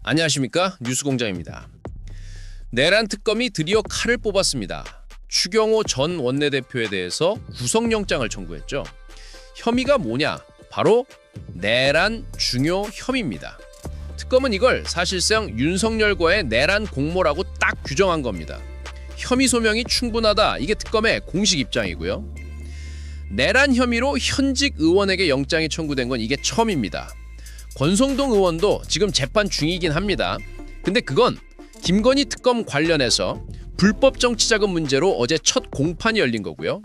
안녕하십니까, 뉴스공장입니다. 내란 특검이 드디어 칼을 뽑았습니다. 추경호 전 원내대표에 대해서 구속영장을 청구했죠. 혐의가 뭐냐? 바로 내란 중요 혐의입니다. 특검은 이걸 사실상 윤석열과의 내란 공모라고 딱 규정한 겁니다. 혐의 소명이 충분하다, 이게 특검의 공식 입장이고요. 내란 혐의로 현직 의원에게 영장이 청구된 건 이게 처음입니다. 권성동 의원도 지금 재판 중이긴 합니다. 근데 그건 김건희 특검 관련해서 불법 정치자금 문제로 어제 첫 공판이 열린 거고요.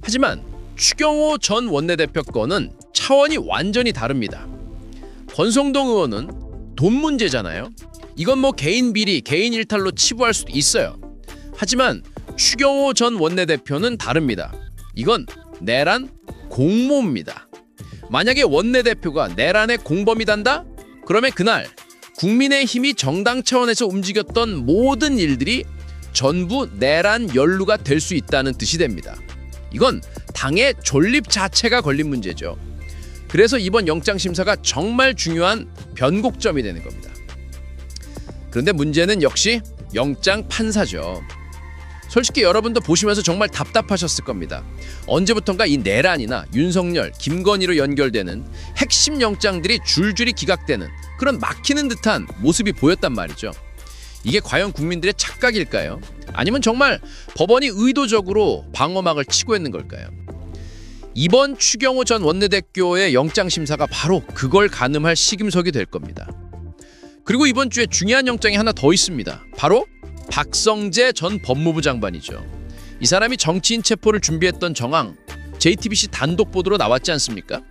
하지만 추경호 전 원내대표 건은 차원이 완전히 다릅니다. 권성동 의원은 돈 문제잖아요. 이건 뭐 개인 비리, 개인 일탈로 치부할 수도 있어요. 하지만 추경호 전 원내대표는 다릅니다. 이건 내란 공모입니다. 만약에 원내대표가 내란의 공범이단다? 그러면 그날 국민의힘이 정당 차원에서 움직였던 모든 일들이 전부 내란 연루가 될 수 있다는 뜻이 됩니다. 이건 당의 존립 자체가 걸린 문제죠. 그래서 이번 영장심사가 정말 중요한 변곡점이 되는 겁니다. 그런데 문제는 역시 영장 판사죠. 솔직히 여러분도 보시면서 정말 답답하셨을 겁니다. 언제부턴가 이 내란이나 윤석열, 김건희로 연결되는 핵심 영장들이 줄줄이 기각되는 그런 막히는 듯한 모습이 보였단 말이죠. 이게 과연 국민들의 착각일까요? 아니면 정말 법원이 의도적으로 방어막을 치고 있는 걸까요? 이번 추경호 전 원내대표의 영장심사가 바로 그걸 가늠할 시금석이 될 겁니다. 그리고 이번 주에 중요한 영장이 하나 더 있습니다. 바로 박성재 전 법무부 장관이죠. 이 사람이 정치인 체포를 준비했던 정황 JTBC 단독 보도로 나왔지 않습니까?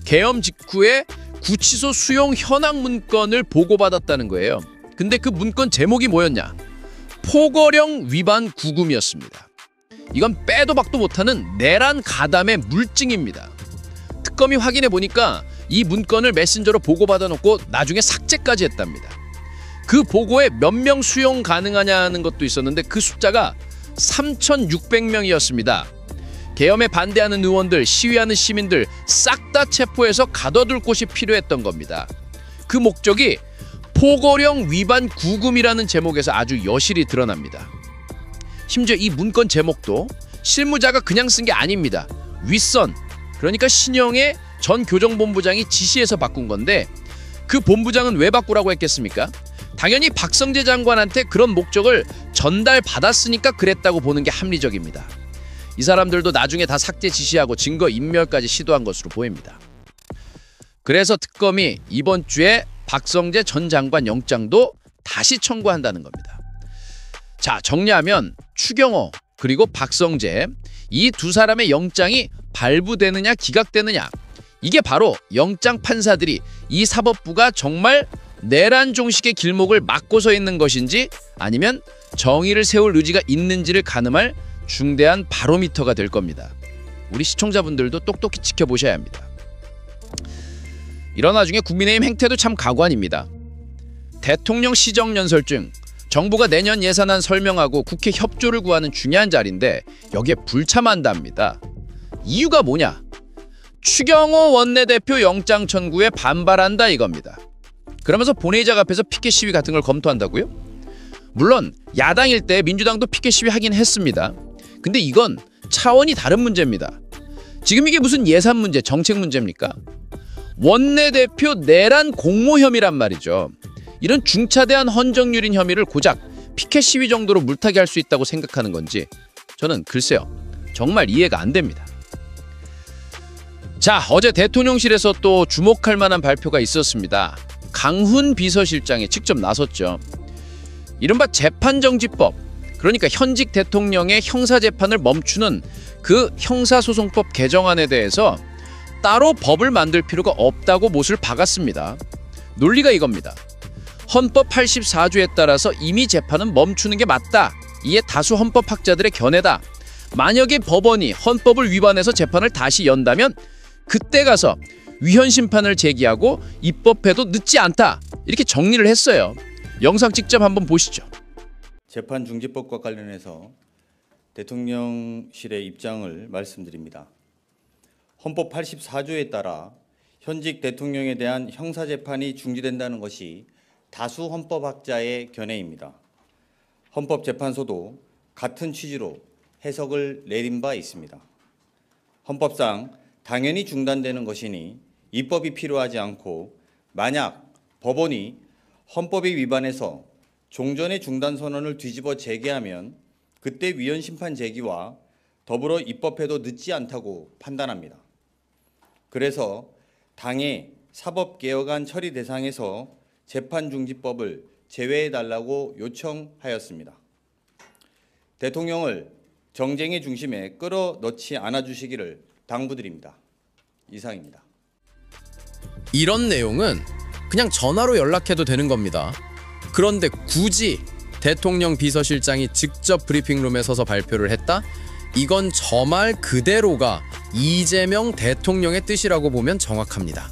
계엄 직후에 구치소 수용 현황 문건을 보고받았다는 거예요. 근데 그 문건 제목이 뭐였냐? 포거령 위반 구금이었습니다. 이건 빼도 박도 못하는 내란 가담의 물증입니다. 특검이 확인해 보니까 이 문건을 메신저로 보고받아 놓고 나중에 삭제까지 했답니다. 그 보고에 몇 명 수용 가능하냐는 것도 있었는데 그 숫자가 3,600명이었습니다. 계엄에 반대하는 의원들, 시위하는 시민들 싹 다 체포해서 가둬둘 곳이 필요했던 겁니다. 그 목적이 포거령 위반 구금이라는 제목에서 아주 여실히 드러납니다. 심지어 이 문건 제목도 실무자가 그냥 쓴 게 아닙니다. 윗선, 그러니까 신영의 전 교정본부장이 지시해서 바꾼 건데 그 본부장은 왜 바꾸라고 했겠습니까? 당연히 박성재 장관한테 그런 목적을 전달받았으니까 그랬다고 보는 게 합리적입니다. 이 사람들도 나중에 다 삭제 지시하고 증거 인멸까지 시도한 것으로 보입니다. 그래서 특검이 이번 주에 박성재 전 장관 영장도 다시 청구한다는 겁니다. 자, 정리하면 추경호 그리고 박성재 이 두 사람의 영장이 발부되느냐 기각되느냐, 이게 바로 영장 판사들이 이 사법부가 정말 내란 종식의 길목을 막고 서 있는 것인지 아니면 정의를 세울 의지가 있는지를 가늠할 중대한 바로미터가 될 겁니다. 우리 시청자분들도 똑똑히 지켜보셔야 합니다. 이런 와중에 국민의힘 행태도 참 가관입니다. 대통령 시정연설중, 정부가 내년 예산안 설명하고 국회 협조를 구하는 중요한 자리인데 여기에 불참한답니다. 이유가 뭐냐? 추경호 원내대표 영장 청구에 반발한다 이겁니다. 그러면서 본회의장 앞에서 피켓 시위 같은 걸 검토한다고요? 물론 야당일 때 민주당도 피켓 시위 하긴 했습니다. 근데 이건 차원이 다른 문제입니다. 지금 이게 무슨 예산 문제, 정책 문제입니까? 원내대표 내란 공모 혐의란 말이죠. 이런 중차대한 헌정유린 혐의를 고작 피켓 시위 정도로 물타기 할 수 있다고 생각하는 건지 저는 글쎄요, 정말 이해가 안 됩니다. 자, 어제 대통령실에서 또 주목할 만한 발표가 있었습니다. 강훈 비서실장이 직접 나섰죠. 이른바 재판정지법, 그러니까 현직 대통령의 형사재판을 멈추는 그 형사소송법 개정안에 대해서 따로 법을 만들 필요가 없다고 못을 박았습니다. 논리가 이겁니다. 헌법 84조에 따라서 이미 재판은 멈추는 게 맞다. 이게 다수 헌법학자들의 견해다. 만약에 법원이 헌법을 위반해서 재판을 다시 연다면 그때 가서 위헌 심판을 제기하고 입법해도 늦지 않다. 이렇게 정리를 했어요. 영상 직접 한번 보시죠. 재판중지법과 관련해서 대통령실의 입장을 말씀드립니다. 헌법 84조에 따라 현직 대통령에 대한 형사재판이 중지된다는 것이 다수 헌법학자의 견해입니다. 헌법재판소도 같은 취지로 해석을 내린 바 있습니다. 헌법상 당연히 중단되는 것이니 입법이 필요하지 않고 만약 법원이 헌법에 위반해서 종전의 중단 선언을 뒤집어 재개하면 그때 위헌 심판 제기와 더불어 입법해도 늦지 않다고 판단합니다. 그래서 당의 사법개혁안 처리 대상에서 재판중지법을 제외해달라고 요청하였습니다. 대통령을 정쟁의 중심에 끌어넣지 않아주시기를 당부드립니다. 이상입니다. 이런 내용은 그냥 전화로 연락해도 되는 겁니다. 그런데 굳이 대통령 비서실장이 직접 브리핑룸에 서서 발표를 했다? 이건 저 말 그대로가 이재명 대통령의 뜻이라고 보면 정확합니다.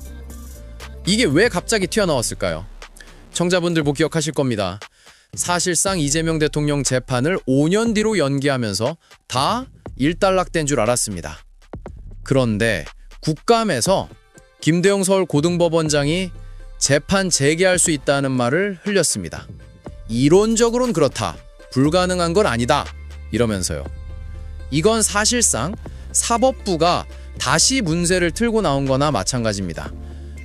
이게 왜 갑자기 튀어나왔을까요? 청자분들 뭐 기억하실 겁니다. 사실상 이재명 대통령 재판을 5년 뒤로 연기하면서 다 일단락된 줄 알았습니다. 그런데 국감에서 김대영 서울고등법원장이 재판 재개할 수 있다는 말을 흘렸습니다. 이론적으로는 그렇다. 불가능한 건 아니다. 이러면서요. 이건 사실상 사법부가 다시 문제를 틀고 나온 거나 마찬가지입니다.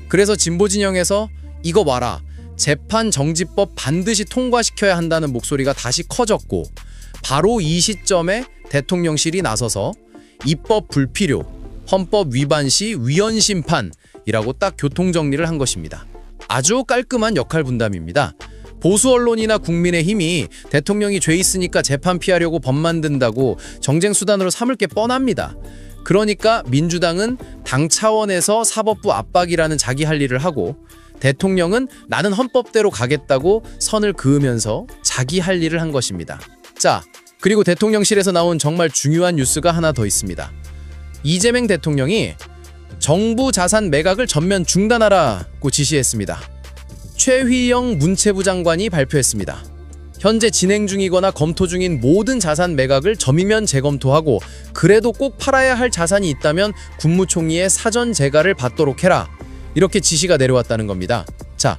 그래서 진보 진영에서 이거 봐라. 재판정지법 반드시 통과시켜야 한다는 목소리가 다시 커졌고 바로 이 시점에 대통령실이 나서서 입법 불필요, 헌법 위반 시 위헌 심판이라고 딱 교통정리를 한 것입니다. 아주 깔끔한 역할 분담입니다. 보수 언론이나 국민의힘이 대통령이 죄 있으니까 재판 피하려고 법 만든다고 정쟁 수단으로 삼을 게 뻔합니다. 그러니까 민주당은 당 차원에서 사법부 압박이라는 자기 할 일을 하고 대통령은 나는 헌법대로 가겠다고 선을 그으면서 자기 할 일을 한 것입니다. 자, 그리고 대통령실에서 나온 정말 중요한 뉴스가 하나 더 있습니다. 이재명 대통령이 정부 자산 매각을 전면 중단하라고 지시했습니다. 최휘영 문체부 장관이 발표했습니다. 현재 진행 중이거나 검토 중인 모든 자산 매각을 점이면 재검토하고 그래도 꼭 팔아야 할 자산이 있다면 국무총리의 사전 재가를 받도록 해라. 이렇게 지시가 내려왔다는 겁니다. 자,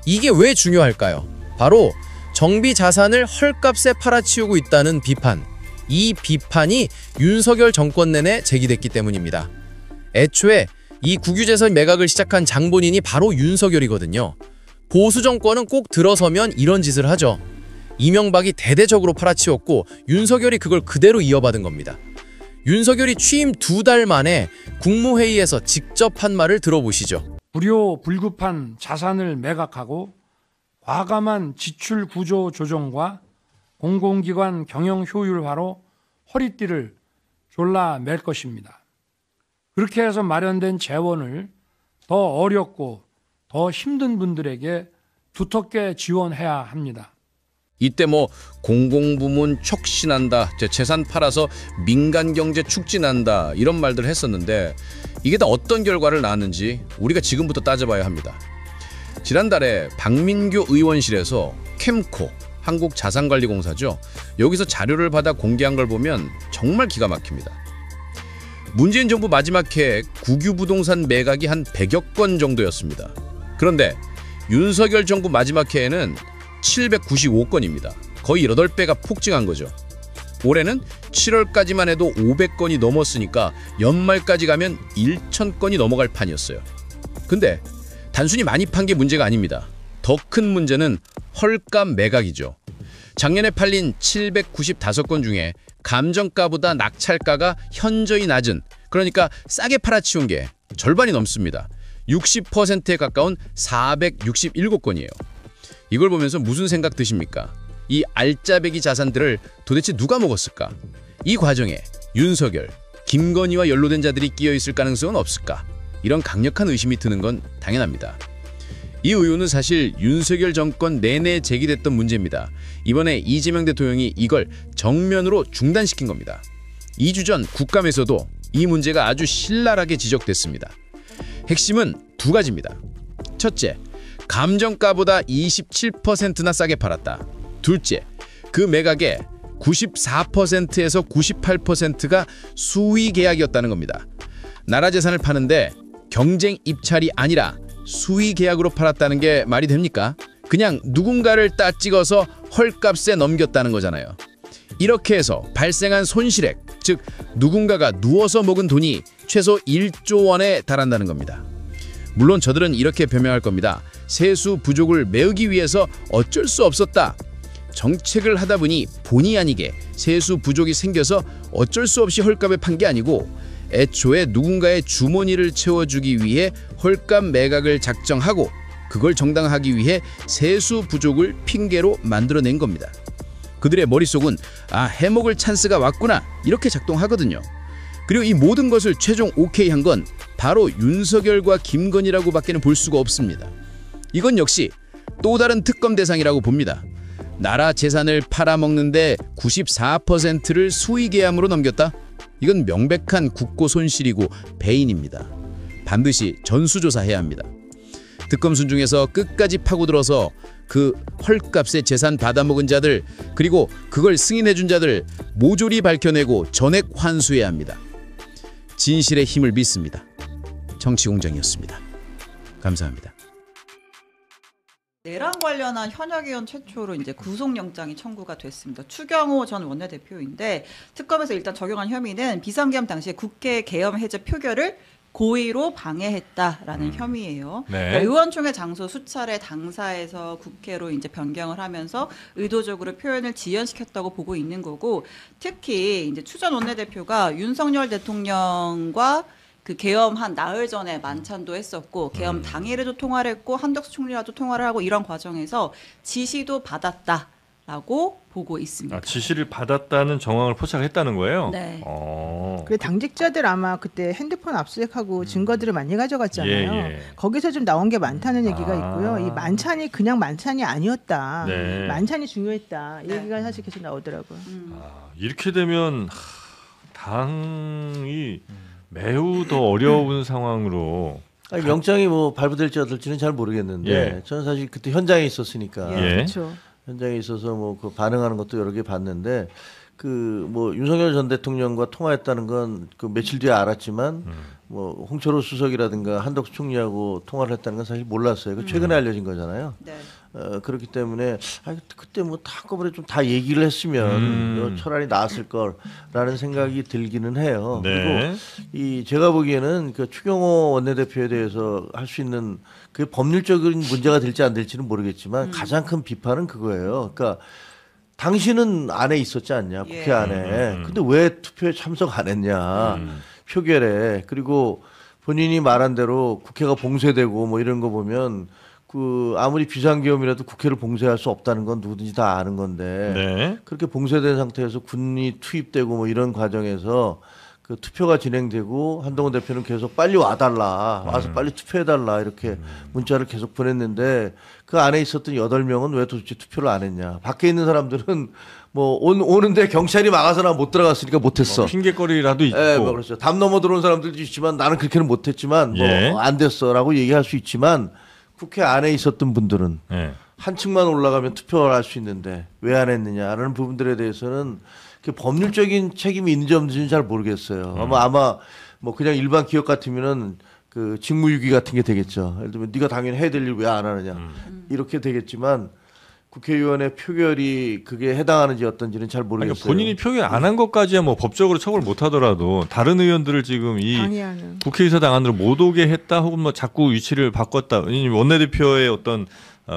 이게 왜 중요할까요? 바로 정비 자산을 헐값에 팔아치우고 있다는 비판. 이 비판이 윤석열 정권 내내 제기됐기 때문입니다. 애초에 이 국유재산 매각을 시작한 장본인이 바로 윤석열이거든요. 보수 정권은 꼭 들어서면 이런 짓을 하죠. 이명박이 대대적으로 팔아치웠고 윤석열이 그걸 그대로 이어받은 겁니다. 윤석열이 취임 2달 만에 국무회의에서 직접 한 말을 들어보시죠. 불효 불급한 자산을 매각하고 과감한 지출 구조 조정과 공공기관 경영 효율화로 허리띠를 졸라 맬 것입니다. 그렇게 해서 마련된 재원을 더 어렵고 더 힘든 분들에게 두텁게 지원해야 합니다. 이때 뭐 공공부문 촉신한다, 재산 팔아서 민간경제 축진한다 이런 말들 했었는데 이게 다 어떤 결과를 낳았는지 우리가 지금부터 따져봐야 합니다. 지난달에 박민규 의원실에서 캠코, 한국자산관리공사죠. 여기서 자료를 받아 공개한 걸 보면 정말 기가 막힙니다. 문재인 정부 마지막 해에 국유부동산 매각이 한 100여 건 정도였습니다. 그런데 윤석열 정부 마지막 해에는 795건입니다. 거의 8배가 폭증한 거죠. 올해는 7월까지만 해도 500건이 넘었으니까 연말까지 가면 1,000건이 넘어갈 판이었어요. 근데 단순히 많이 판 게 문제가 아닙니다. 더 큰 문제는 헐값 매각이죠. 작년에 팔린 795건 중에 감정가보다 낙찰가가 현저히 낮은, 그러니까 싸게 팔아치운 게 절반이 넘습니다. 60%에 가까운 467건이에요. 이걸 보면서 무슨 생각 드십니까? 이 알짜배기 자산들을 도대체 누가 먹었을까? 이 과정에 윤석열, 김건희와 연루된 자들이 끼어있을 가능성은 없을까? 이런 강력한 의심이 드는 건 당연합니다. 이 의혹은 사실 윤석열 정권 내내 제기됐던 문제입니다. 이번에 이재명 대통령이 이걸 정면으로 중단시킨 겁니다. 2주 전 국감에서도 이 문제가 아주 신랄하게 지적됐습니다. 핵심은 두 가지입니다. 첫째, 감정가보다 27%나 싸게 팔았다. 둘째, 그 매각의 94%에서 98%가 수의 계약이었다는 겁니다. 나라 재산을 파는데 경쟁 입찰이 아니라 수의 계약으로 팔았다는 게 말이 됩니까? 그냥 누군가를 따 찍어서 헐값에 넘겼다는 거잖아요. 이렇게 해서 발생한 손실액, 즉 누군가가 누워서 먹은 돈이 최소 1조 원에 달한다는 겁니다. 물론 저들은 이렇게 변명할 겁니다. 세수 부족을 메우기 위해서 어쩔 수 없었다. 정책을 하다 보니 본의 아니게 세수 부족이 생겨서 어쩔 수 없이 헐값에 판 게 아니고 애초에 누군가의 주머니를 채워주기 위해 헐값 매각을 작정하고 그걸 정당화하기 위해 세수 부족을 핑계로 만들어낸 겁니다. 그들의 머릿속은 해먹을 찬스가 왔구나 이렇게 작동하거든요. 그리고 이 모든 것을 최종 오케이 한 건 바로 윤석열과 김건희라고 밖에는 볼 수가 없습니다. 이건 역시 또 다른 특검 대상이라고 봅니다. 나라 재산을 팔아먹는데 94%를 수의계함으로 넘겼다? 이건 명백한 국고 손실이고 배인입니다. 반드시 전수조사해야 합니다. 특검 중에서 끝까지 파고들어서 그 헐값에 재산 받아먹은 자들 그리고 그걸 승인해준 자들 모조리 밝혀내고 전액 환수해야 합니다. 진실의 힘을 믿습니다. 정치공장이었습니다. 감사합니다. 내란 관련한 현역 의원 최초로 이제 구속영장이 청구가 됐습니다. 추경호 전 원내대표인데 특검에서 일단 적용한 혐의는 비상계엄 당시에 국회 계엄 해제 표결을 고의로 방해했다라는 혐의예요. 네. 그러니까 의원총회 장소 수차례 당사에서 국회로 이제 변경을 하면서 의도적으로 표현을 지연시켰다고 보고 있는 거고, 특히 이제 추 전 원내대표가 윤석열 대통령과 그 계엄한 나흘 전에 만찬도 했었고 계엄 당일에도 통화를 했고 한덕수 총리와도 통화를 하고 이런 과정에서 지시도 받았다라고 보고 있습니다. 지시를 받았다는 정황을 포착했다는 거예요? 네. 그 당직자들 아마 그때 핸드폰 압수수색하고 증거들을 많이 가져갔잖아요. 예. 거기서 좀 나온 게 많다는 얘기가 있고요. 이 만찬이 그냥 만찬이 아니었다. 네. 만찬이 중요했다. 이 얘기가 사실 계속 나오더라고요. 이렇게 되면 당이 매우 더 어려운 상황으로. 아니, 영장이 뭐 발부될지 어떨지는 잘 모르겠는데 예. 저는 사실 그때 현장에 있었으니까 예. 그렇죠. 현장에 있어서 뭐 그 반응하는 것도 여러 개 봤는데 그 뭐 윤석열 전 대통령과 통화했다는 건 그 며칠 뒤에 알았지만 뭐 홍철호 수석이라든가 한덕수 총리하고 통화를 했다는 건 사실 몰랐어요. 그 최근에 알려진 거잖아요. 네. 그렇기 때문에 그때 뭐 한꺼번에 좀 다 얘기를 했으면 철안이 나았을 거라는 생각이 들기는 해요. 네. 그리고 이 제가 보기에는 그 추경호 원내대표에 대해서 할 수 있는 그 법률적인 문제가 될지 안 될지는 모르겠지만 가장 큰 비판은 그거예요. 그러니까 당신은 안에 있었지 않냐, 국회 안에. 근데 왜 투표에 참석 안 했냐, 표결에. 그리고 본인이 말한 대로 국회가 봉쇄되고 뭐 이런 거 보면 그 아무리 비상계엄이라도 국회를 봉쇄할 수 없다는 건 누구든지 다 아는 건데 네. 그렇게 봉쇄된 상태에서 군이 투입되고 뭐 이런 과정에서 그 투표가 진행되고 한동훈 대표는 계속 빨리 와달라, 와서 빨리 투표해달라 이렇게 문자를 계속 보냈는데 그 안에 있었던 8명은 왜 도대체 투표를 안 했냐. 밖에 있는 사람들은 뭐 오는데 경찰이 막아서 나 못 들어갔으니까 못했어. 핑계거리라도 있고. 예, 뭐 그렇죠. 담 넘어 들어온 사람들도 있지만 나는 그렇게는 못했지만 뭐 예. 안 됐어라고 얘기할 수 있지만 국회 안에 있었던 분들은 예. 한 층만 올라가면 투표를 할 수 있는데 왜 안 했느냐라는 부분들에 대해서는 그 법률적인 책임이 있는지 없는지는 잘 모르겠어요. 아마 뭐 그냥 일반 기업 같으면은 그 직무유기 같은 게 되겠죠. 예를 들면 네가 당연히 해야 될 일 왜 안 하느냐 이렇게 되겠지만 국회의원의 표결이 그게 해당하는지 어떤지는 잘 모르겠어요. 그러니까 본인이 표결 안 한 것까지야 뭐 법적으로 처벌 못 하더라도 다른 의원들을 지금 이 방해하는. 국회의사당 안으로 못 오게 했다 혹은 뭐 자꾸 위치를 바꿨다. 원내대표의 어떤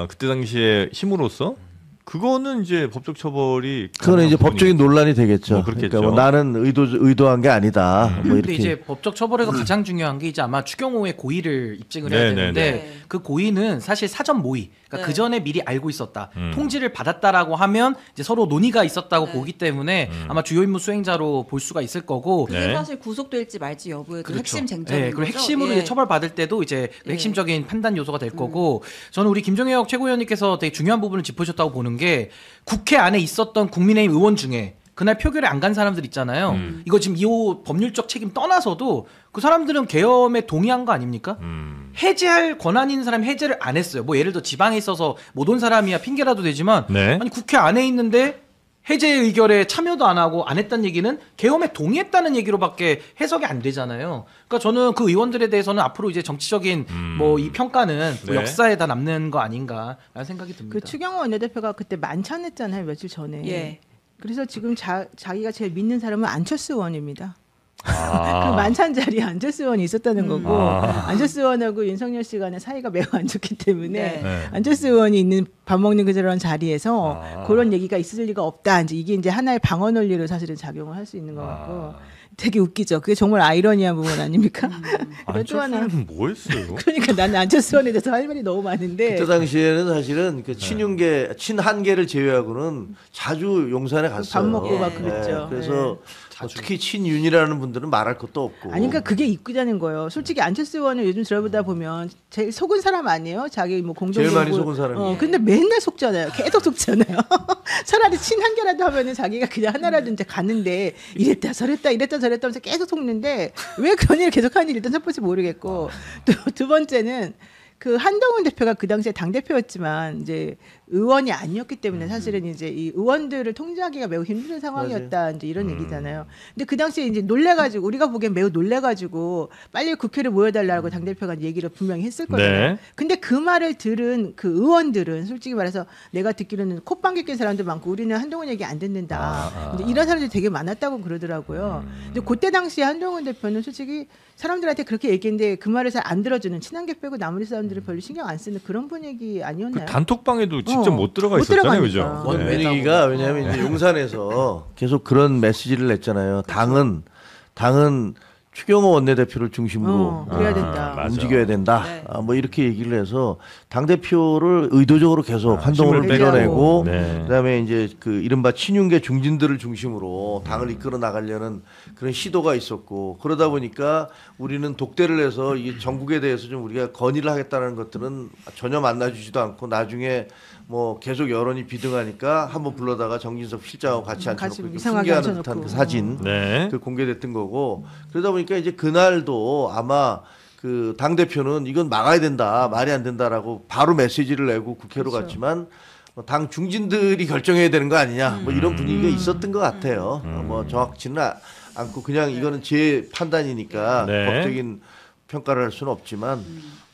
그때 당시에 힘으로써 그거는 이제 법적 처벌이 그거는 이제 법적인 논란이 되겠죠. 뭐 그렇겠죠. 그러니까 뭐 나는 의도한 게 아니다. 뭐 근데 이렇게. 이제 법적 처벌에서 가장 중요한 게 이제 아마 추경호의 고의를 입증을 해야 네, 되는데 네. 그 고의는 사실 사전 모의, 그러니까 네. 그 전에 미리 알고 있었다, 통지를 받았다라고 하면 이제 서로 논의가 있었다고 네. 보기 때문에 아마 주요 임무 수행자로 볼 수가 있을 거고. 그게 네. 사실 구속될지 말지 여부의 그 그렇죠. 핵심 쟁점인 네, 그리고 거죠. 핵심으로 예. 이제 처벌받을 때도 이제 그 예. 핵심적인 판단 요소가 될 거고, 저는 우리 김종혁 최고위원님께서 되게 중요한 부분을 짚으셨다고 보는 게 국회 안에 있었던 국민의힘 의원 중에 그날 표결에 안 간 사람들 있잖아요. 이거 지금 이 법률적 책임 떠나서도 그 사람들은 계엄에 동의한 거 아닙니까? 해제할 권한 있는 사람이 해제를 안 했어요. 뭐 예를 들어 지방에 있어서 못 온 사람이야 핑계라도 되지만 네. 아니 국회 안에 있는데 해제 의결에 참여도 안 하고 안 했다는 얘기는 계엄에 동의했다는 얘기로밖에 해석이 안 되잖아요. 그러니까 저는 그 의원들에 대해서는 앞으로 이제 정치적인 뭐 이 평가는 뭐 네. 역사에 다 남는 거 아닌가라는 생각이 듭니다. 그 추경호 원내대표가 그때 만찬했잖아요, 며칠 전에. 예. 그래서 지금 자기가 제일 믿는 사람은 안철수 의원입니다. 아. 그 만찬 자리에 안철수 의원이 있었다는 거고 안철수 의원하고 윤석열 씨 간의 사이가 매우 안 좋기 때문에 네. 안철수 의원이 있는 밥 먹는 그런 자리에서 그런 얘기가 있을 리가 없다. 이제 이게 하나의 방어 논리로 사실은 작용을 할 수 있는 것 같고 되게 웃기죠. 그게 정말 아이러니한 부분 아닙니까? 또 하나 안철수는 뭐 했어요? 그러니까 나는 안철수 의원에 대해서 할 말이 너무 많은데 그때 당시에는 사실은 그 친한계를 제외하고는 자주 용산에 갔어요. 밥 먹고 막 그랬죠. 그래서 특히 친윤이라는 분들은 말할 것도 없고. 아니 그러니까 그게 이끄자는 거예요. 솔직히 안철수 의원은 요즘 들어보다 보면 제일 속은 사람 아니에요? 자기 뭐 공동 제일 많이 속은 사람이에요. 근데 맨날 속잖아요. 계속 속잖아요. 차라리 친한계라도 하면은 자기가 그냥 하나라도 이제 가는데 이랬다 저랬다 하면서 계속 속는데 왜 그런 일을 계속 하는지 일단 첫 번째 모르겠고 또 두 번째는 그 한동훈 대표가 그 당시에 당 대표였지만 이제 의원이 아니었기 때문에 사실은 이제 이 의원들을 통제하기가 매우 힘든 상황이었다 이제 이런 얘기잖아요. 근데 그 당시에 이제 놀래가지고 우리가 보기엔 매우 놀래가지고 빨리 국회를 모여달라고 당 대표가 얘기를 분명히 했을 거예요. 네. 근데 그 말을 들은 그 의원들은 솔직히 말해서 내가 듣기로는 콧방귀 낀 사람도 많고 우리는 한동훈 얘기 안 듣는다. 이제 이런 사람들이 되게 많았다고 그러더라고요. 근데 그때 당시에 한동훈 대표는 솔직히 사람들한테 그렇게 얘기했는데 그 말을 잘 안 들어주는 친한계 빼고 나머지 사람들을 별로 신경 안 쓰는 그런 분위기 아니었나요? 그 단톡방에도 직접 못 들어가 못 있었잖아요, 들어가니까. 그죠? 네. 분위기가 왜냐하면 이제 용산에서 계속 그런 메시지를 냈잖아요. 당은 추경호 원내대표를 중심으로 그래야 된다. 맞아. 움직여야 된다. 네. 뭐 이렇게 얘기를 해서 당 대표를 의도적으로 계속 한동훈을 힘을 밀어내고, 네. 그다음에 이제 그 이른바 친윤계 중진들을 중심으로 당을 이끌어 나가려는 그런 시도가 있었고, 그러다 보니까 우리는 독대를 해서 이 전국에 대해서 좀 우리가 건의를 하겠다는 것들은 전혀 만나주지도 않고 나중에 뭐 계속 여론이 비등하니까 한번 불러다가 정진석 실장하고 같이 앉혀놓고 이렇게 이상하게 훈계하는 앉혀놓고. 듯한 그 사진 네. 그 공개됐던 거고, 그러다 보니까 이제 그날도 아마 그 당 대표는 이건 막아야 된다, 말이 안 된다라고 바로 메시지를 내고 국회로 그렇죠. 갔지만 당 중진들이 결정해야 되는 거 아니냐, 뭐 이런 분위기가 있었던 것 같아요. 뭐 정확치는 않고 그냥 이거는 제 판단이니까 네. 법적인 평가를 할 수는 없지만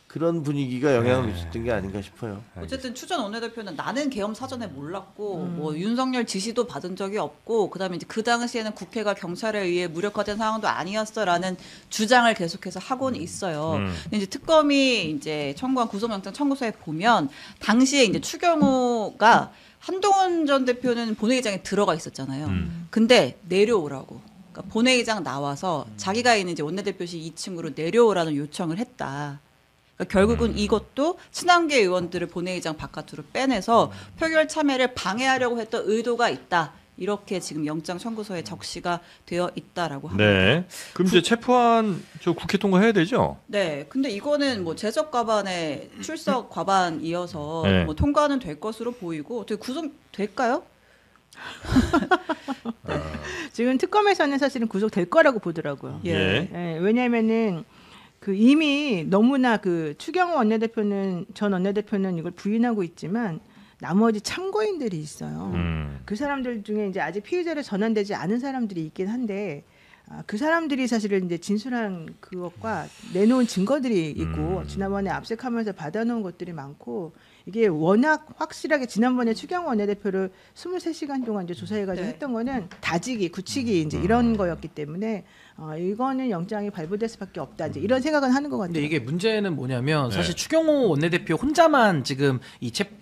그런 분위기가 영향을 미쳤던 게 아닌가 싶어요. 어쨌든 추 전 원내대표는 나는 계엄 사전에 몰랐고 뭐 윤석열 지시도 받은 적이 없고 그다음에 이제 그 당시에는 국회가 경찰에 의해 무력화된 상황도 아니었어라는 주장을 계속해서 하고는 있어요. 근데 이제 특검이 이제 청구한 구속영장 청구서에 보면 당시에 이제 추경호가 한동훈 전 대표는 본회의장에 들어가 있었잖아요. 근데 내려오라고. 그러니까 본회의장 나와서 자기가 있는 이제 원내대표실 2층으로 내려오라는 요청을 했다. 그러니까 결국은 이것도 친한계 의원들을 본회의장 바깥으로 빼내서 표결 참여를 방해하려고 했던 의도가 있다. 이렇게 지금 영장 청구서에 적시가 되어 있다라고 합니다. 네. 그럼 이제 체포한 저 국회 통과해야 되죠? 네, 근데 이거는 뭐 제적 과반의 출석 과반이어서 네. 뭐 통과는 될 것으로 보이고 어떻게 구속될까요? 지금 특검에서는 사실은 구속될 거라고 보더라고요. 예. 예, 왜냐하면은 그 이미 너무나 그 추경호 원내대표는 전 원내대표는 이걸 부인하고 있지만 나머지 참고인들이 있어요. 그 사람들 중에 이제 아직 피의자로 전환되지 않은 사람들이 있긴 한데 그 사람들이 사실은 이제 진술한 그것과 내놓은 증거들이 있고 지난번에 압색하면서 받아놓은 것들이 많고 이게 워낙 확실하게 지난번에 추경호 원내대표를 23시간 동안 이제 조사해가지고 네. 했던 거는 다지기, 굳히기 이제 이런 거였기 때문에 이거는 영장이 발부될 수밖에 없다. 이제 이런 생각은 하는 것 같아요. 근데 이게 문제는 뭐냐면 사실 네. 추경호 원내대표 혼자만 지금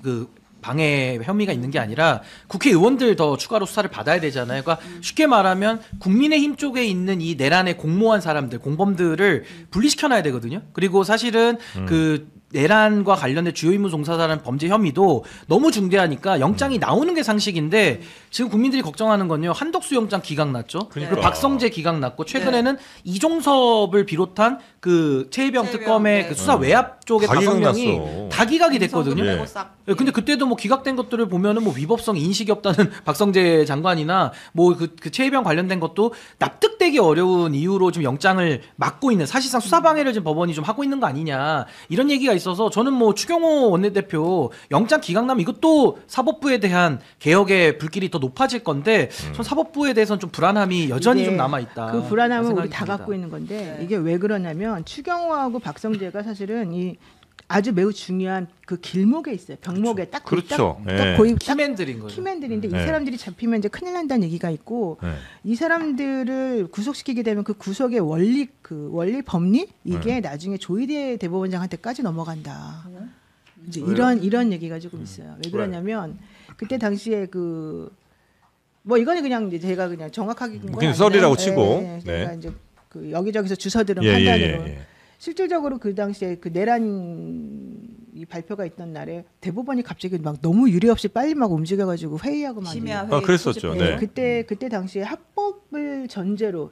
그 방해 혐의가 있는 게 아니라 국회의원들 더 추가로 수사를 받아야 되잖아요. 그러니까 쉽게 말하면 국민의힘 쪽에 있는 이 내란에 공모한 사람들, 공범들을 분리시켜놔야 되거든요. 그리고 사실은 그 내란과 관련된 주요 임무 종사자라는 범죄 혐의도 너무 중대하니까 영장이 나오는 게 상식인데 지금 국민들이 걱정하는 건요. 한덕수 영장 기각 났죠. 그러니까. 그리고 박성재 기각 났고 최근에는 이종섭을 비롯한 그 최혜병 특검의 네. 그 수사 외압 쪽의 다 5명이 기각났어. 다 기각이 됐거든요. 빼고 싹. 예, 근데 그때도 뭐 기각된 것들을 보면은 뭐 위법성 인식이 없다는 박성재 장관이나 뭐 그 최혜병 관련된 것도 납득되기 어려운 이유로 좀 영장을 막고 있는 사실상 수사 방해를 지금 법원이 좀 하고 있는 거 아니냐 이런 얘기가 있어서 저는 뭐 추경호 원내대표 영장 기각나면 이것도 사법부에 대한 개혁의 불길이 더 높아질 건데 전 사법부에 대해서는 좀 불안함이 여전히 좀 남아 있다. 그 불안함은 우리 다 갖고 있는 건데 이게 왜 그러냐면 추경호하고 박성재가 사실은 이 아주 매우 중요한 그 길목에 있어요. 병목에 딱 그렇죠. 딱 거의 키맨들인 거죠. 키맨들인데 네. 이 사람들이 잡히면 이제 큰일 난다는 얘기가 있고 네. 이 사람들을 구속시키게 되면 그 구속의 원리 법리 이게 나중에 조희대 대법원장한테까지 넘어간다. 이제 이런 얘기가 조금 있어요. 왜 그러냐면 그때 당시에 뭐 이거는 그냥 이제 제가 그냥 정확하게 그냥 썰이라고 치고. 제가 네. 이제 그 여기저기서 주워들은 예, 판단으로 예. 실질적으로 그 당시에 그 내란 이 발표가 있던 날에 대법원이 갑자기 막 너무 유례 없이 빨리 막 움직여가지고 회의하고 막 심야 회의 그랬었죠. 네. 네. 그때 당시에 합법을 전제로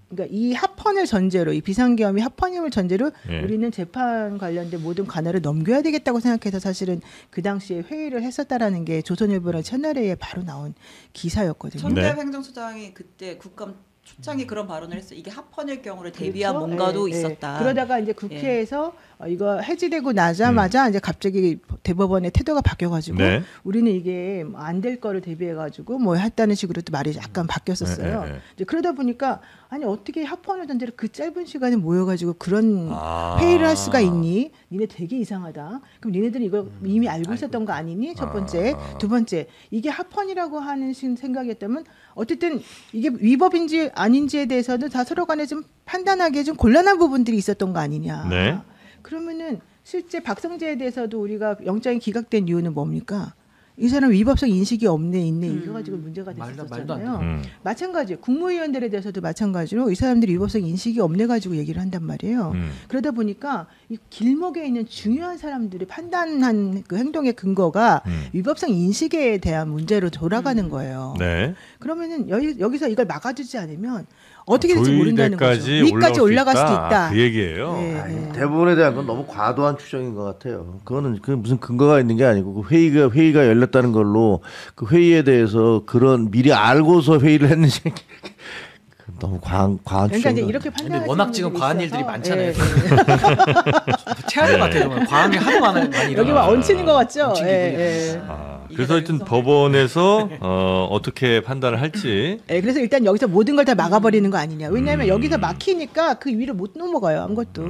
그러니까 이 합헌을 전제로 이 비상계엄이 합헌임을 전제로 예. 우리는 재판 관련된 모든 관할을 넘겨야 되겠다고 생각해서 사실은 그 당시에 회의를 했었다라는 게 조선일보랑 채널A에 바로 나온 기사였거든요. 전대협 행정처장이 그때 국감 초창기 그런 발언을 했어요. 이게 합헌일 경우를 대비한 그렇죠? 뭔가도 예, 예. 있었다. 그러다가 이제 국회에서 이거 해지되고 나자마자 이제 갑자기 대법원의 태도가 바뀌어가지고 네. 우리는 이게 안 될 거를 대비해가지고 뭐 했다는 식으로 또 말이 약간 바뀌었었어요. 네. 이제 그러다 보니까 아니 어떻게 합헌을 전제로 그 짧은 시간에 모여가지고 그런 회의를 할 수가 있니? 니네 되게 이상하다. 그럼 니네들은 이걸 이미 알고 있었던 거 아니니? 첫 번째, 두 번째 이게 합헌이라고 하는 생각이었다면 어쨌든 이게 위법인지 아닌지에 대해서는 다 서로 간에 좀 판단하기에 좀 곤란한 부분들이 있었던 거 아니냐. 네. 그러면은 실제 박성재에 대해서도 우리가 영장이 기각된 이유는 뭡니까? 이 사람 위법성 인식이 없네 있네 이거 가지고 문제가 말도 안 됐었잖아요. 마찬가지 국무위원들에 대해서도 마찬가지로 이 사람들이 위법성 인식이 없네 가지고 얘기를 한단 말이에요. 그러다 보니까 이 길목에 있는 중요한 사람들이 판단한 그 행동의 근거가 위법성 인식에 대한 문제로 돌아가는 거예요. 네. 그러면은 여기서 이걸 막아주지 않으면 어떻게 될지 모른다는 거죠. 조의대까지 위까지 올라갈 수도 있다. 그 얘기예요. 네. 대부분에 대한 건 너무 과도한 추정인 것 같아요. 그거는 그 무슨 근거가 있는 게 아니고 그 회의가 열렸다는 걸로 그 회의에 대해서 그런 미리 알고서 회의를 했는지 너무 과한 그러니까 추정. 이제 이렇게 판단하시는 근데 워낙 지금 과한 분들이 일들이 있어서, 많잖아요. 예. 최악의 것 같아요. 정말. 과한 게 하도 많이 일어나. 여기 막 얹히는 것 같죠? 얹힌 예, 예. 그래서 하여튼 법원에서 어떻게 판단을 할지. 예, 그래서 일단 여기서 모든 걸 다 막아버리는 거 아니냐. 왜냐하면 여기서 막히니까 그 위를 못 넘어가요. 아무것도.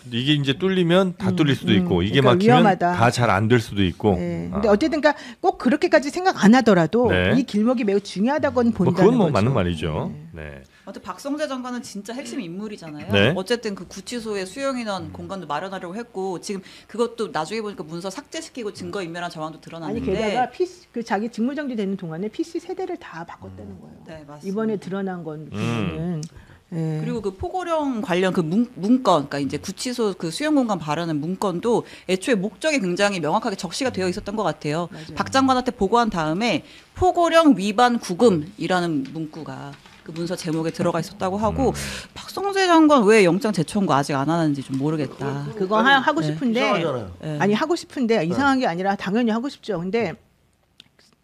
근데 이게 이제 뚫리면 다 뚫릴 수도 있고 이게 그러니까 막히면 위험하다. 다 잘 안 될 수도 있고. 예. 근데 어쨌든 그러니까 꼭 그렇게까지 생각 안 하더라도 네. 이 길목이 매우 중요하다고는 뭐 본다는 그건 뭐 거죠. 맞는 말이죠. 네. 아무튼 박성재 장관은 진짜 핵심 인물이잖아요. 네. 어쨌든 그 구치소에 수용인원 공간도 마련하려고 했고 지금 그것도 나중에 보니까 문서 삭제시키고 증거 인멸한 정황도 아니 드러났는데. 게다가 PC 그 자기 직무정지 되는 동안에 PC 세대를 다 바꿨다는 거예요. 네, 맞습니다. 이번에 드러난 건 부분은 예. 그리고 그 포고령 관련 그 문건, 그러니까 이제 구치소 그 수용 공간 발언한 문건도 애초에 목적이 굉장히 명확하게 적시가 되어 있었던 것 같아요. 박 장관한테 보고한 다음에 포고령 위반 구금이라는 문구가 그 문서 제목에 들어가 있었다고 하고 박성재 장관 왜 영장 재청구 아직 안 하는지 좀 모르겠다. 그거 하고 싶은데 이상하잖아요. 아니 하고 싶은데 이상한 게 아니라 당연히 하고 싶죠. 근데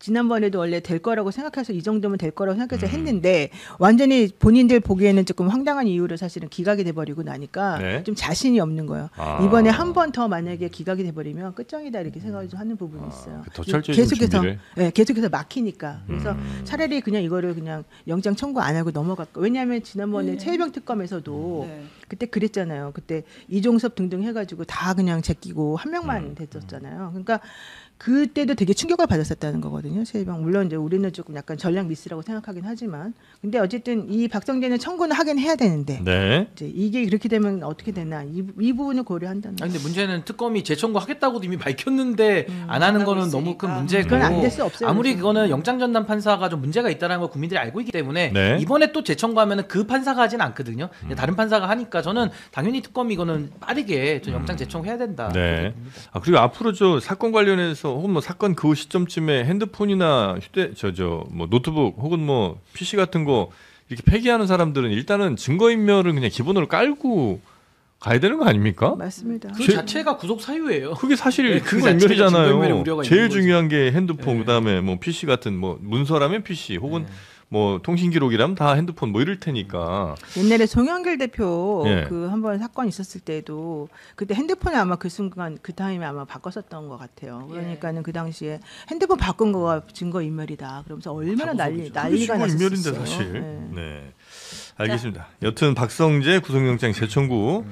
지난번에도 원래 될 거라고 생각해서 이 정도면 될 거라고 생각해서 했는데 완전히 본인들 보기에는 조금 황당한 이유로 사실은 기각이 돼버리고 나니까 네. 좀 자신이 없는 거예요. 이번에 한 번 더 만약에 기각이 돼버리면 끝장이다 이렇게 생각을 좀 하는 부분이 있어요. 더 철저히 준비를. 계속해서 막히니까 그래서 차라리 그냥 이거를 그냥 영장 청구 안 하고 넘어갈까. 왜냐하면 지난번에 최혜병 특검에서도 네. 그때 그랬잖아요. 그때 이종섭 등등 해가지고 다 그냥 제끼고 한 명만 됐었잖아요. 그러니까 그때도 되게 충격을 받았었다는 거거든요. 최혜병 물론 이제 우리는 조금 약간 전략 미스라고 생각하긴 하지만, 근데 어쨌든 이 박성재는 청구는 하긴 해야 되는데 네. 이제 이게 그렇게 되면 어떻게 되나 이 부분을 고려한다는 거죠. 아니, 근데 문제는 특검이 재청구하겠다고도 이미 밝혔는데 안 하는 거는 하고 너무 큰 있으니까. 문제고 그건 안 될 수 없어요. 아무리 그래서. 그거는 영장전담 판사가 좀 문제가 있다는 걸 국민들이 알고 있기 때문에 네. 이번에 또 재청구하면 그 판사가 하진 않거든요. 다른 판사가 하니까 저는 당연히 특검이 이거는 빠르게 좀 영장 재청구해야 된다. 네. 그리고 앞으로 저 사건 관련해서 혹은 뭐 사건 그 시점쯤에 핸드폰이나 뭐 노트북 혹은 뭐 PC 같은 거 이렇게 폐기하는 사람들은 일단은 증거인멸을 그냥 기본으로 깔고 가야 되는 거 아닙니까? 맞습니다. 그 자체가 구속 사유예요. 그게 사실 네, 그 자체가 증거인멸이잖아요. 증거인멸의 우려가 제일 있는 거지. 중요한 게 핸드폰 그다음에 뭐 PC 같은 뭐 문서라면 PC 혹은 뭐 통신 기록이라면 다 핸드폰 뭐 이럴 테니까. 옛날에 송영길 대표 예. 그 한번 사건 있었을 때도 그때 핸드폰을 아마 그 순간 그 타임에 아마 바꿨었던 것 같아요. 그러니까는 그 당시에 핸드폰 바꾼 거가 증거 인멸이다. 그러면서 얼마나 난리가 인멸인데 났었어요. 사실. 네. 네. 알겠습니다. 여튼 박성재 구속영장 재청구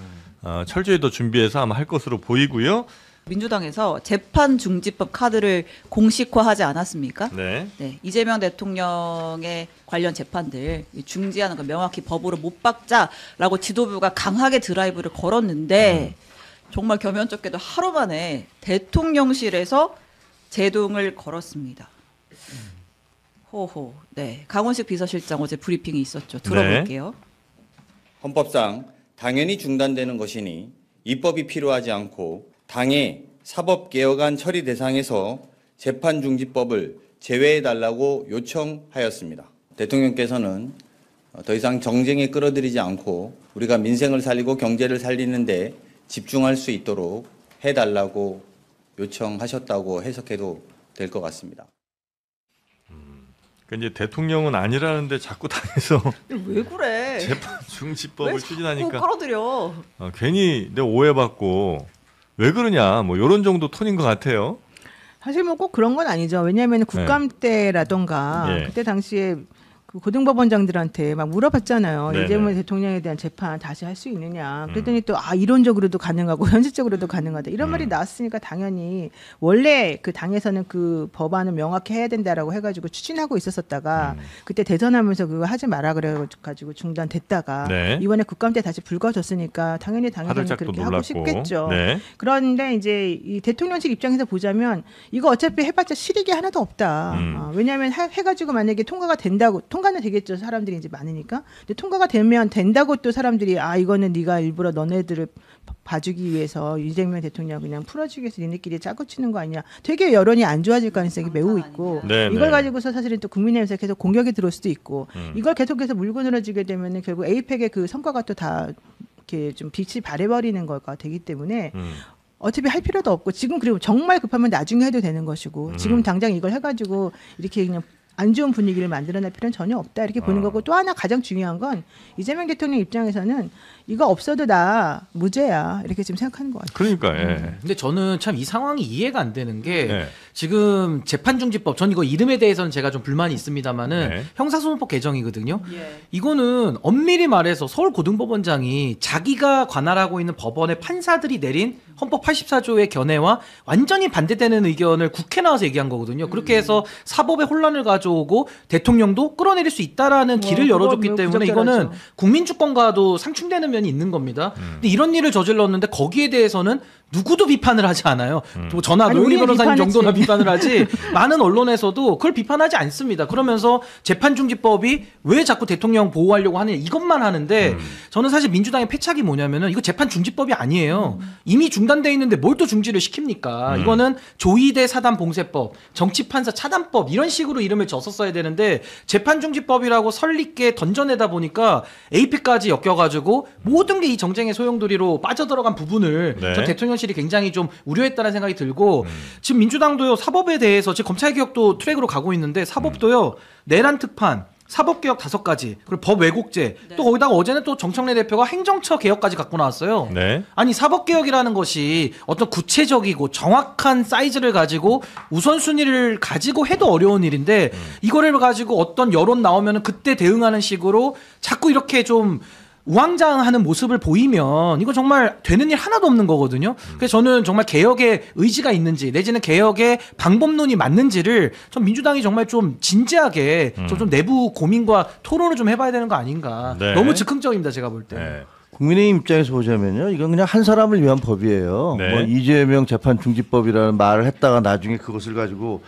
철저히 더 준비해서 아마 할 것으로 보이고요. 민주당에서 재판 중지법 카드를 공식화하지 않았습니까? 네. 네, 이재명 대통령의 관련 재판들 중지하는 거 명확히 법으로 못 박자라고 지도부가 강하게 드라이브를 걸었는데 정말 겸연쩍게도 하루 만에 대통령실에서 제동을 걸었습니다. 호호. 네, 강원식 비서실장 어제 브리핑이 있었죠. 들어볼게요. 헌법상 당연히 중단되는 것이니 입법이 필요하지 않고 당의 사법개혁안 처리 대상에서 재판중지법을 제외해달라고 요청하였습니다. 대통령께서는 더 이상 정쟁에 끌어들이지 않고 우리가 민생을 살리고 경제를 살리는 데 집중할 수 있도록 해달라고 요청하셨다고 해석해도 될 것 같습니다. 그러니까 이제 대통령은 아니라는데 자꾸 당해서 왜 그래? 재판중지법을 왜 추진하니까 자꾸 끌어들여? 괜히 내가 오해받고 왜 그러냐 뭐 이런 정도 톤인 것 같아요. 사실 뭐 꼭 그런 건 아니죠. 왜냐하면 국감 때라던가 예. 그때 당시에 그 고등법원장들한테 막 물어봤잖아요. 네네. 이재명 대통령에 대한 재판 다시 할 수 있느냐. 그랬더니 또 이론적으로도 가능하고 현실적으로도 가능하다. 이런 말이 나왔으니까 당연히 원래 그 당에서는 그 법안을 명확히 해야 된다라고 해가지고 추진하고 있었었다가 그때 대선하면서 그거 하지 마라 그래가지고 중단됐다가 네. 이번에 국감 때 다시 불거졌으니까 당연히 당에서는 화들짝도 그렇게 놀랐고. 하고 싶겠죠. 네. 그런데 이제 이 대통령실 입장에서 보자면 이거 어차피 해봤자 실익이 하나도 없다. 왜냐하면 해가지고 만약에 통과가 된다고 통과는 되겠죠. 사람들이 이제 많으니까. 근데 통과가 되면 된다고 또 사람들이 이거는 네가 일부러 너네들을 봐주기 위해서 이재명 대통령 그냥 풀어주기 위해서 니네끼리 짜고 치는 거 아니냐. 되게 여론이 안 좋아질 가능성이 매우 있고 네, 이걸 네. 가지고서 사실은 또 국민의힘에서 계속 공격이 들어올 수도 있고 이걸 계속해서 물고 늘어지게 되면은 결국 에이펙의 그 성과가 또 다 이렇게 좀 빛이 발해버리는 거가 되기 때문에 어차피 할 필요도 없고 지금 그리고 정말 급하면 나중에 해도 되는 것이고 지금 당장 이걸 해가지고 이렇게 그냥 안 좋은 분위기를 만들어낼 필요는 전혀 없다 이렇게 보는 거고 또 하나 가장 중요한 건 이재명 대통령 입장에서는 이거 없어도 나 무죄야 이렇게 지금 생각하는 것 같아요. 그러니까 예. 근데 저는 참 이 상황이 이해가 안 되는 게 네. 지금 재판중지법 전 이거 이름에 대해서는 제가 좀 불만이 있습니다만은 네. 형사소송법 개정이거든요. 예. 이거는 엄밀히 말해서 서울고등법원장이 자기가 관할하고 있는 법원의 판사들이 내린 헌법 84조의 견해와 완전히 반대되는 의견을 국회 나와서 얘기한 거거든요. 그렇게 해서 사법의 혼란을 가져오고 대통령도 끌어내릴 수 있다라는 길을 열어줬기 때문에 이거는 국민주권과도 상충되는 면이 있는 겁니다. 근데 이런 일을 저질렀는데 거기에 대해서는 누구도 비판을 하지 않아요. 뭐 저나 아니, 노영희 우리는 변호사님 비판했지. 정도나 비판을 하지 많은 언론에서도 그걸 비판하지 않습니다. 그러면서 재판중지법이 왜 자꾸 대통령 보호하려고 하느냐 이것만 하는데 저는 사실 민주당의 패착이 뭐냐면은 이거 재판중지법이 아니에요. 이미 중단돼 있는데 뭘 또 중지를 시킵니까? 이거는 조이대 사단 봉쇄법, 정치판사 차단법 이런 식으로 이름을 졌었어야 되는데 재판중지법이라고 설립게 던져내다 보니까 에이펙까지 엮여가지고 모든 게 이 정쟁의 소용돌이로 빠져들어간 부분을 네. 저 대통령실이 굉장히 좀 우려했다는 생각이 들고 지금 민주당도요 사법에 대해서 지금 검찰개혁도 트랙으로 가고 있는데 사법도요 내란 특판 사법개혁 5가지 그리고 법 왜곡죄 또 거기다가 어제는 또 정청래 대표가 행정처 개혁까지 갖고 나왔어요. 네. 아니 사법개혁이라는 것이 어떤 구체적이고 정확한 사이즈를 가지고 우선순위를 가지고 해도 어려운 일인데 이거를 가지고 어떤 여론 나오면 그때 대응하는 식으로 자꾸 이렇게 좀 우왕좌왕하는 모습을 보이면 이거 정말 되는 일 하나도 없는 거거든요. 그래서 저는 정말 개혁의 의지가 있는지 내지는 개혁의 방법론이 맞는지를 전 민주당이 정말 좀 진지하게 좀 내부 고민과 토론을 좀 해봐야 되는 거 아닌가. 네. 너무 즉흥적입니다. 제가 볼 때. 네. 국민의힘 입장에서 보자면요, 이건 그냥 한 사람을 위한 법이에요. 네. 뭐 이재명 재판중지법이라는 말을 했다가 나중에 그것을 가지고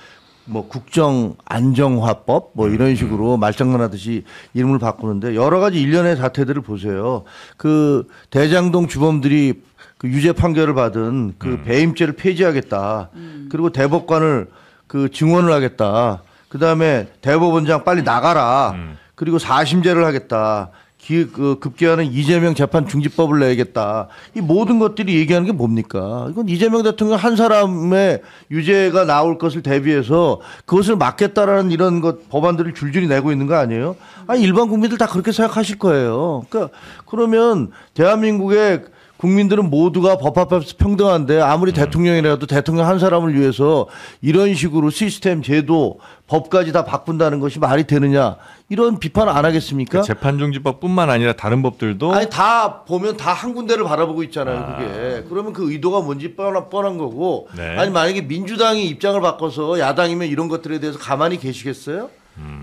뭐 국정안정화법 뭐 이런 식으로 말장난하듯이 이름을 바꾸는데 여러 가지 일련의 사태들을 보세요. 그 대장동 주범들이 그 유죄 판결을 받은 그 배임죄를 폐지하겠다. 그리고 대법관을 그 증언을 하겠다. 그 다음에 대법원장 빨리 나가라. 그리고 사심제를 하겠다. 급기야는 이재명 재판 중지법을 내겠다. 이 모든 것들이 얘기하는 게 뭡니까? 이건 이재명 대통령 한 사람의 유죄가 나올 것을 대비해서 그것을 막겠다라는 이런 법안들을 줄줄이 내고 있는 거 아니에요? 아니 일반 국민들 다 그렇게 생각하실 거예요. 그러니까 그러면 대한민국의 국민들은 모두가 법 앞에서 평등한데 아무리 대통령이라도 대통령 한 사람을 위해서 이런 식으로 시스템, 제도, 법까지 다 바꾼다는 것이 말이 되느냐 이런 비판 안 하겠습니까? 재판중지법뿐만 아니라 다른 법들도 아니 다 보면 다 한 군데를 바라보고 있잖아요. 그게 그러면 그 의도가 뭔지 뻔한 거고 네. 아니 만약에 민주당이 입장을 바꿔서 야당이면 이런 것들에 대해서 가만히 계시겠어요?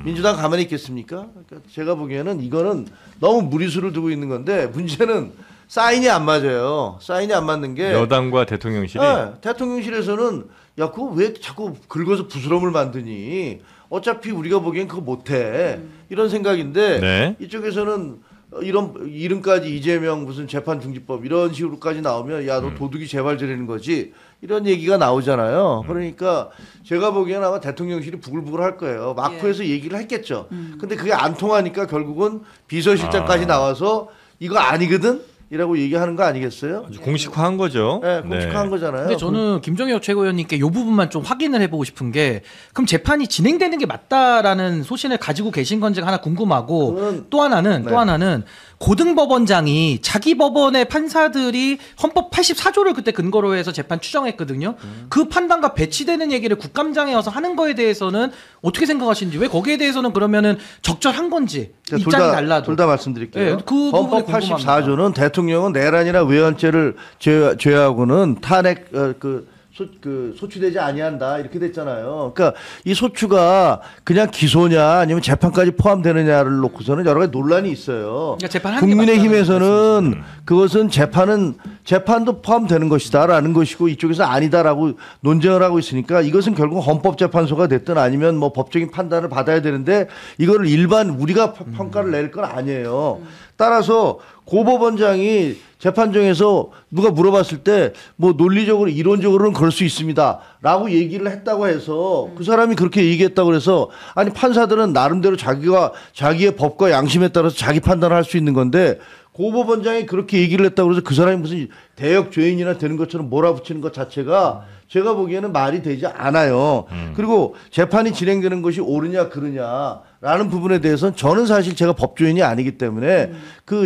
민주당 가만히 있겠습니까? 그러니까 제가 보기에는 이거는 너무 무리수를 두고 있는 건데 문제는 사인이 안 맞아요. 사인이 안 맞는 게 여당과 대통령실이 네, 대통령실에서는 야 그거 왜 자꾸 긁어서 부스럼을 만드니? 어차피 우리가 보기엔 그거 못해 이런 생각인데 네. 이쪽에서는 이런 이름까지 이재명 무슨 재판 중지법 이런 식으로까지 나오면 야 너 도둑이 재발 지르는 거지 이런 얘기가 나오잖아요. 그러니까 제가 보기엔 아마 대통령실이 부글부글 할 거예요. 마쿠에서 얘기를 했겠죠. 근데 그게 안 통하니까 결국은 비서실장까지 나와서 이거 아니거든. 이라고 얘기하는 거 아니겠어요? 아주 공식화한 거죠. 네, 공식화한 거잖아요. 근데 저는 김종혁 최고위원님께 이 부분만 좀 확인을 해보고 싶은 게 그럼 재판이 진행되는 게 맞다라는 소신을 가지고 계신 건지 하나 궁금하고 또 하나는 고등법원장이 자기 법원의 판사들이 헌법 84조를 그때 근거로 해서 재판 추정했거든요. 그 판단과 배치되는 얘기를 국감장에 와서 하는 거에 대해서는 어떻게 생각하시는지 왜 거기에 대해서는 그러면은 적절한 건지 입장이 달라도 둘 다 말씀드릴게요. 네, 그 헌법 84조는 대통령은 내란이나 외환죄를 죄하고는 탄핵 소추되지 아니한다 이렇게 됐잖아요. 그러니까 이 소추가 그냥 기소냐 아니면 재판까지 포함되느냐를 놓고서는 여러 가지 논란이 있어요. 그러니까 국민의힘에서는 그것은 재판도 포함되는 것이다라는 것이고 이쪽에서 아니다라고 논쟁을 하고 있으니까 이것은 결국 헌법재판소가 됐든 아니면 뭐 법적인 판단을 받아야 되는데 이거를 일반 우리가 평가를 낼 건 아니에요. 따라서 고 법원장이 재판정에서 누가 물어봤을 때 뭐 논리적으로 이론적으로는 그럴 수 있습니다 라고 얘기를 했다고 해서 그 사람이 그렇게 얘기했다고 해서 아니 판사들은 나름대로 자기의 법과 양심에 따라서 자기 판단을 할 수 있는 건데 고 법원장이 그렇게 얘기를 했다고 해서 그 사람이 무슨 대역 죄인이나 되는 것처럼 몰아붙이는 것 자체가 제가 보기에는 말이 되지 않아요. 그리고 재판이 진행되는 것이 옳으냐 그르냐라는 부분에 대해서는 저는 사실 제가 법조인이 아니기 때문에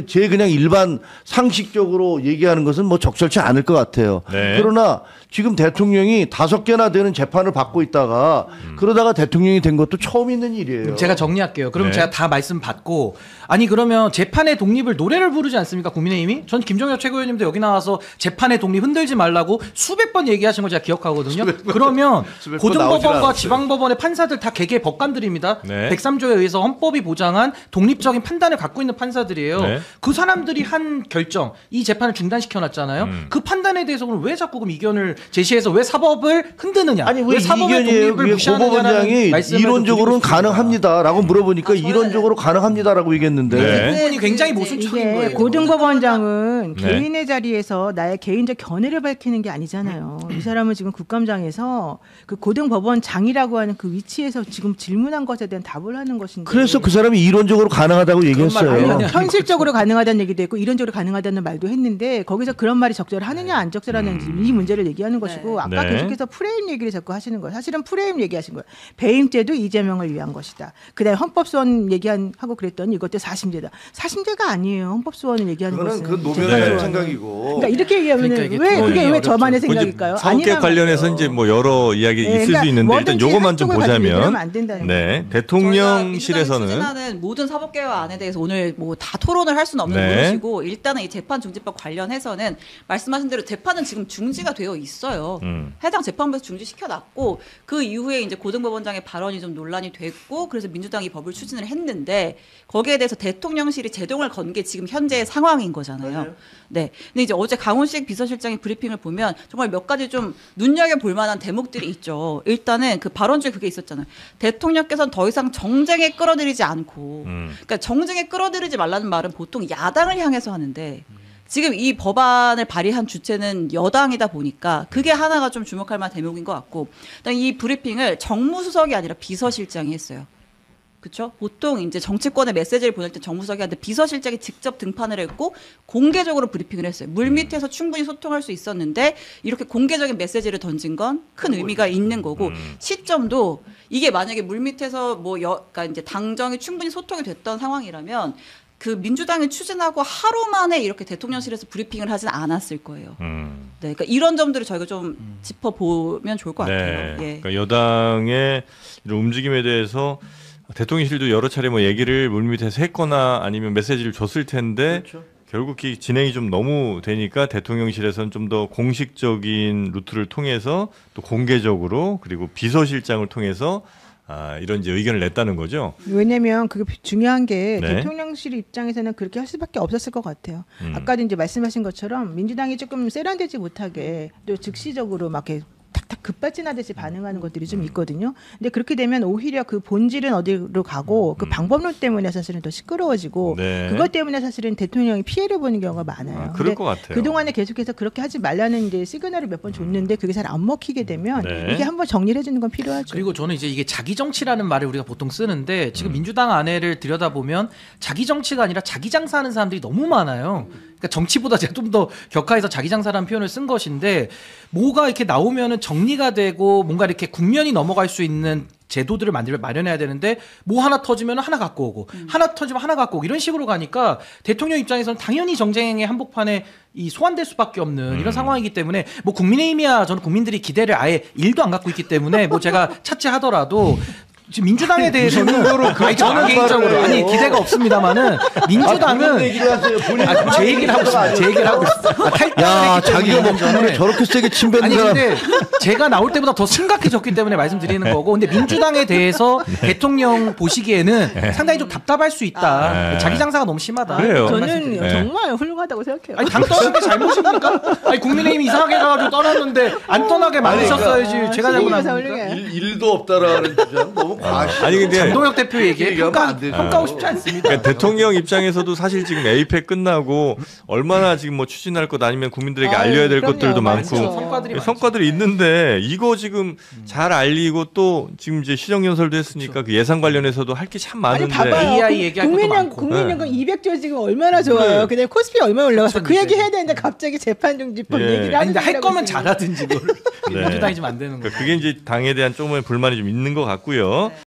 제 그냥 일반 상식적으로 얘기하는 것은 뭐 적절치 않을 것 같아요. 네. 그러나 지금 대통령이 5개나 되는 재판을 받고 있다가 그러다가 대통령이 된 것도 처음 있는 일이에요. 제가 정리할게요. 그럼 네. 제가 다 말씀 받고 아니 그러면 재판의 독립을 노래를 부르지 않습니까 국민의힘이? 전 김종혁 최고위원님도 여기 나와서 재판의 독립 흔들지 말라고 수백 번 얘기하신 걸 제가 기억하거든요. 그러면 고등법원과 지방법원의 판사들 다 개개의 법관들입니다. 네. 103조에 의해서 헌법이 보장한 독립적인 판단을 갖고 있는 판사들이에요. 네. 그 사람들이 한 결정, 이 재판을 중단시켜놨잖아요. 그 판단에 대해서 그럼 왜 자꾸 그럼 이견을 제시해서 왜 사법을 흔드느냐? 아니 왜 사법의 이견이에요? 독립을 고 무시하느냐라는 법원장이 말씀을 이론적으로는 드리고 싶습니다. 가능합니다라고 물어보니까 이론적으로 가능합니다라고 얘기했는데 네. 이 부분이 굉장히 모순적인 이게 거예요. 고등법원장은 네. 개인의 자리에서 나의 개인적 견해를 밝히는 게 아니잖아요. 이 사람은 지금 국감장에서 그 고등법원장이라고 하는 그 위치에서 지금 질문한 것에 대한 답을 하는 것인데. 그래서 그 사람이 이론적으로 가능하다고 얘기했어요. 아니요. 현실적으로 가능하다는 얘기도 했고 이론적으로 가능하다는 말도 했는데 거기서 그런 말이 적절하느냐 안 적절하는지 이 문제를 얘기하는 것이고 아까 네. 계속해서 프레임 얘기를 자꾸 하시는 거예요. 사실은 프레임 얘기하신 거예요. 배임죄도 이재명을 위한 것이다. 그다음에 헌법소원 하고 그랬더니 이것도 사심죄다. 사심죄가 아니에요. 헌법소원을 얘기하는 그거는 것은. 그 노변의 재판소원은. 생각이고. 그러니까 이렇게 얘기하면 그러니까 이게 왜 그게 왜 어렵죠. 저만의 생각일까요? 사법개혁 관련해서 이제 뭐 여러 이야기 있을 수 있는데 일단 요것만 좀 보자면 저희가 네. 민주당이 대통령실에서는 추진하는 모든 사법개혁안에 대해서 오늘 뭐 다 토론을 할 수는 없는 네. 노릇이고 일단은 이 재판중지법 관련해서는 말씀하신 대로 재판은 지금 중지가 되어 있어요. 해당 재판부에서 중지시켜놨고 그 이후에 이제 고등법원장의 발언이 좀 논란이 됐고 그래서 민주당이 법을 추진을 했는데 거기에 대해서 대통령실이 제동을 건 게 지금 현재의 상황인 거잖아요. 맞아요. 네. 근데 이제 어제 강훈식 비서실장의 브리핑을 보면 정말 몇 가지 좀 눈여겨볼 만한 대목들이 있죠. 일단은 그 발언 중에 그게 있었잖아요. 대통령께서는 더 이상 정쟁에 끌어들이지 않고 그러니까 정쟁에 끌어들이지 말라는 말은 보통 야당을 향해서 하는데 지금 이 법안을 발의한 주체는 여당이다 보니까 그게 하나가 좀 주목할 만한 대목인 것 같고 일단 이 브리핑을 정무수석이 아니라 비서실장이 했어요. 그렇죠? 보통 이제 정치권에 메시지를 보낼 때 정무석이한테 비서실장이 직접 등판을 했고 공개적으로 브리핑을 했어요. 물밑에서 충분히 소통할 수 있었는데 이렇게 공개적인 메시지를 던진 건 큰 의미가 있는 거고 시점도 이게 만약에 물밑에서 그러니까 이제 당정이 충분히 소통이 됐던 상황이라면 그 민주당이 추진하고 하루 만에 이렇게 대통령실에서 브리핑을 하진 않았을 거예요. 네, 그러니까 이런 점들을 저희가 좀 짚어보면 좋을 것 같아요. 네. 예. 그러니까 여당의 이런 움직임에 대해서 대통령실도 여러 차례 뭐 얘기를 물밑에서 했거나 아니면 메시지를 줬을 텐데 그렇죠. 결국 이 진행이 좀 너무 되니까 대통령실에서는 좀 더 공식적인 루트를 통해서 또 공개적으로 그리고 비서실장을 통해서 이런 이제 의견을 냈다는 거죠. 왜냐면 그게 중요한 게 네. 대통령실 입장에서는 그렇게 할 수밖에 없었을 것 같아요. 아까도 이제 말씀하신 것처럼 민주당이 조금 세련되지 못하게 또 즉시적으로 막 이렇게 탁탁 급발진하듯이 반응하는 것들이 좀 있거든요. 근데 그렇게 되면 오히려 그 본질은 어디로 가고 그 방법론 때문에 사실은 더 시끄러워지고 네. 그것 때문에 사실은 대통령이 피해를 보는 경우가 많아요. 그럴 근데 것 같아요. 그동안에 계속해서 그렇게 하지 말라는 이제 시그널을 몇 번 줬는데 그게 잘 안 먹히게 되면 네. 이게 한번 정리를 해주는 건 필요하죠. 그리고 저는 이제 이게 자기 정치라는 말을 우리가 보통 쓰는데 지금 민주당 안에를 들여다보면 자기 정치가 아니라 자기 장사하는 사람들이 너무 많아요. 그러니까 정치보다 제가 좀 더 격하해서 자기 장사라는 표현을 쓴 것인데 뭐가 이렇게 나오면은 정리가 되고 뭔가 이렇게 국면이 넘어갈 수 있는 제도들을 마련해야 되는데 뭐 하나 터지면 하나 갖고 오고 하나 터지면 하나 갖고 오고 이런 식으로 가니까 대통령 입장에서는 당연히 정쟁의 한복판에 이 소환될 수밖에 없는 이런 상황이기 때문에 뭐 국민의힘이야 저는 국민들이 기대를 아예 1도 안 갖고 있기 때문에 뭐 제가 차치하더라도 지금 민주당에 대해서는 아니 저는 개인적으로 아니 기대가 없습니다만은 민주당은 얘기를 하세요. 제 얘기를 하고 있습니다. 제 얘기를 하고 있습니다. 야, 자기가 먹는 저렇게 세게 침뱉는 아니 사람. 근데 제가 나올 때보다 더 심각해졌기 때문에 말씀드리는 거고 근데 민주당에 대해서 대통령 보시기에는 상당히 좀 답답할 수 있다. 자기 장사가 너무 심하다. 그래요. 저는 네. 정말 훌륭하다고 생각해요. 아니 당 떠는 게 잘못입니까? 아니 국민의힘 이상하게 가가지고 떠났는데 안 떠나게 만드셨어야지. 제가 잘못 시민에서 합니까? 훌륭해. 일도 없다라는 주장 너무 과시. 아니 근데 장동혁 대표 얘기에 얘기하면 안 되죠. 평가하고 싶지 않습니다. 그러니까 대통령 입장에서도 사실 지금 APEC 끝나고 얼마나 지금 뭐 추진할 것 아니면 국민들에게 알려야 될 그럼요. 것들도 많죠. 많고 성과들이 많죠. 성과들이 있는데 이거 지금 잘 알리고 또 지금 이제 시정연설도 했으니까 그 예산 관련해서도 할 게 참 아니 많은데 봐봐요. AI 얘기할 것도 많고. 국민연금 200조 지금 얼마나 좋아요. 그다음에 코스피 얼마 올라갔어. 그 얘기 해야 되는데 갑자기 재판중지법 예. 얘기를 아니 하는 근데 할 거면 잘하든지 뭘. 네. 민주당이 좀 안 되는 거. 그러니까 그게 이제 당에 대한 조금의 불만이 좀 있는 것 같고요.